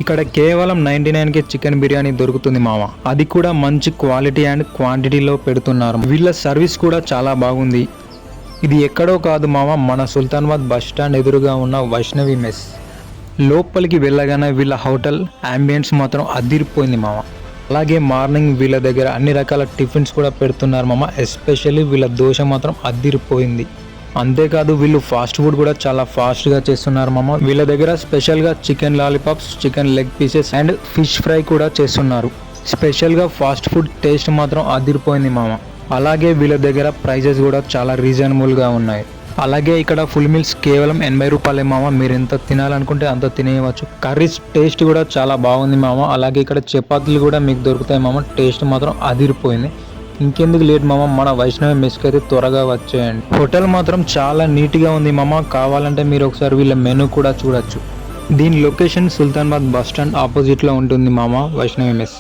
ఇక్కడ కేవలం 99కి చికెన్ బిర్యానీ దొరుకుతుంది మామ. అది కూడా మంచి క్వాలిటీ అండ్ క్వాంటిటీలో పెడుతున్నారు. వీళ్ళ సర్వీస్ కూడా చాలా బాగుంది. ఇది ఎక్కడో కాదు మామ, మన సుల్తానాబాద్ బస్ స్టాండ్ ఎదురుగా ఉన్న వైష్ణవి మెస్. లోపలికి వెళ్ళగానే వీళ్ళ హోటల్ అంబియన్స్ మాత్రం అదిరిపోయింది మామ. అలాగే మార్నింగ్ వీళ్ళ దగ్గర అన్ని రకాల టిఫిన్స్ కూడా పెడుతున్నారు మామ. ఎస్పెషల్లీ వీళ్ళ దోశ మాత్రం అదిరిపోయింది. అంతేకాదు వీళ్ళు ఫాస్ట్ ఫుడ్ కూడా చాలా ఫాస్ట్గా చేస్తున్నారు మామ. వీళ్ళ దగ్గర స్పెషల్గా chicken lollipops, chicken leg pieces and fish fry కూడా చేస్తున్నారు. స్పెషల్గా ఫాస్ట్ ఫుడ్ టేస్ట్ మాత్రం అదిరిపోయింది మామ. అలాగే వీళ్ళ దగ్గర ప్రైజెస్ కూడా చాలా రీజనబుల్గా ఉన్నాయి. అలాగే ఇక్కడ ఫుల్ మీల్స్ కేవలం 80 రూపాయలే మామ. మీరు ఎంత తినాలనుకుంటే అంత తినేయవచ్చు. కర్రీస్ టేస్ట్ కూడా చాలా బాగుంది మామ. అలాగే ఇక్కడ చపాతీలు కూడా మీకు దొరుకుతాయి మామ. టేస్ట్ మాత్రం అదిరిపోయింది. ఇంకెందుకు లేట్ మామ, మన వైష్ణవి మెస్కి అయితే త్వరగా వచ్చేయండి. హోటల్ మాత్రం చాలా నీట్గా ఉంది మామ. కావాలంటే మీరు ఒకసారి వీళ్ళ మెనూ కూడా చూడొచ్చు. దీని లొకేషన్ సుల్తానాబాద్ బస్ స్టాండ్ ఆపోజిట్లో ఉంటుంది మామ వైష్ణవి మెస్.